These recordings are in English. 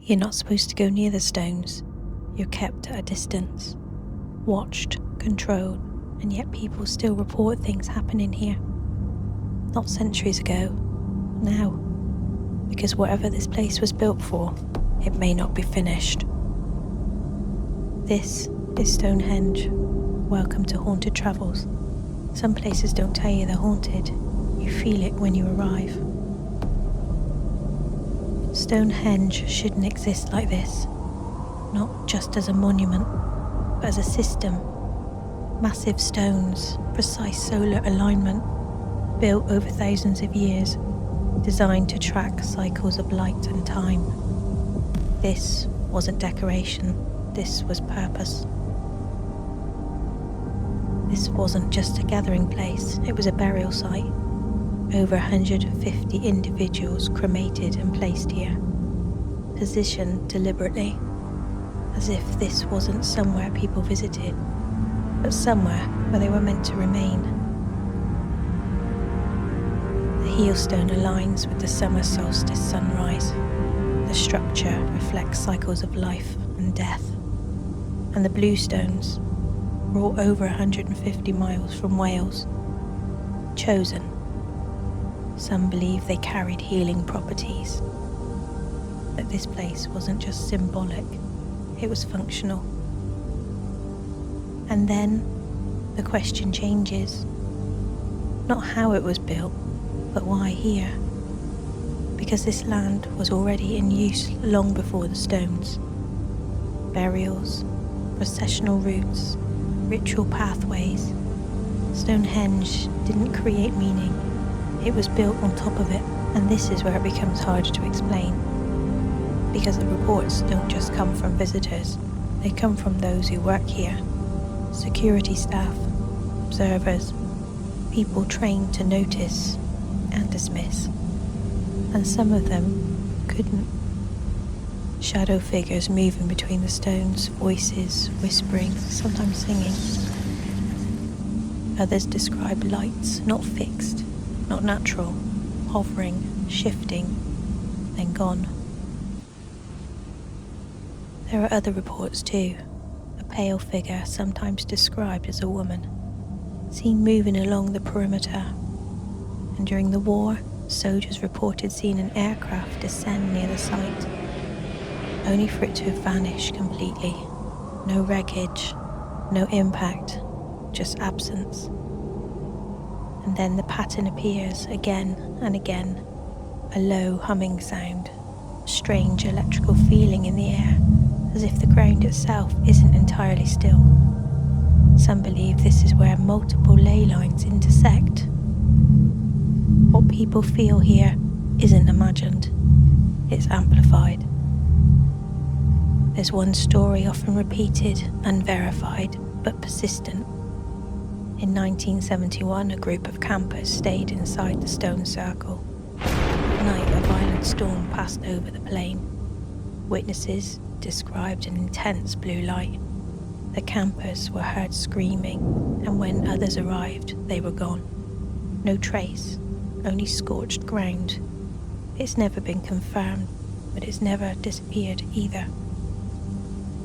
You're not supposed to go near the stones. You're kept at a distance, watched, controlled, and yet people still report things happening here. Not centuries ago, now. Because whatever this place was built for, it may not be finished. This is Stonehenge. Welcome to Haunted Travels. Some places don't tell you they're haunted. You feel it when you arrive. Stonehenge shouldn't exist like this. Not just as a monument, but as a system. Massive stones, precise solar alignment, built over thousands of years, designed to track cycles of light and time. This wasn't decoration, this was purpose. This wasn't just a gathering place, it was a burial site. Over 150 individuals cremated and placed here, positioned deliberately, as if this wasn't somewhere people visited, but somewhere where they were meant to remain. The heelstone aligns with the summer solstice sunrise. The structure reflects cycles of life and death. And the bluestones, brought over 150 miles from Wales, chosen. Some believe they carried healing properties. That this place wasn't just symbolic, it was functional. And then the question changes. Not how it was built, but why here? Because this land was already in use long before the stones. Burials, processional routes, ritual pathways. Stonehenge didn't create meaning. It was built on top of it, and this is where it becomes harder to explain. Because the reports don't just come from visitors, they come from those who work here. Security staff, observers, people trained to notice and dismiss. And some of them couldn't. Shadow figures moving between the stones, voices whispering, sometimes singing. Others describe lights not fixed, not natural, hovering, shifting, then gone. There are other reports too. A pale figure, sometimes described as a woman, seen moving along the perimeter. And during the war, soldiers reported seeing an aircraft descend near the site, only for it to have vanished completely. No wreckage, no impact, just absence. And then the pattern appears again and again, a low humming sound, a strange electrical feeling in the air, as if the ground itself isn't entirely still. Some believe this is where multiple ley lines intersect. What people feel here isn't imagined, it's amplified. There's one story often repeated, unverified, but persistent. In 1971, a group of campers stayed inside the stone circle. At night, a violent storm passed over the plain. Witnesses described an intense blue light. The campers were heard screaming, and when others arrived, they were gone. No trace, only scorched ground. It's never been confirmed, but it's never disappeared either.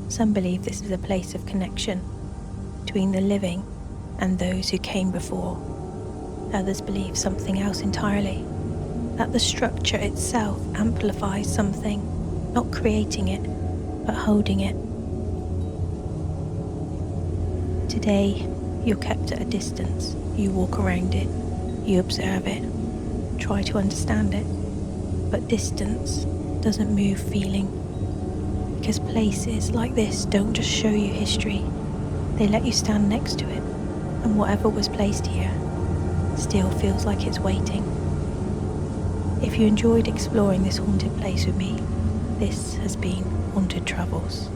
Some believe this is a place of connection between the living and those who came before. Others believe something else entirely, that the structure itself amplifies something, not creating it, but holding it. Today, you're kept at a distance. You walk around it, you observe it, try to understand it, but distance doesn't move feeling. Because places like this don't just show you history, they let you stand next to it, and whatever was placed here still feels like it's waiting. If you enjoyed exploring this haunted place with me, this has been Haunted Travels.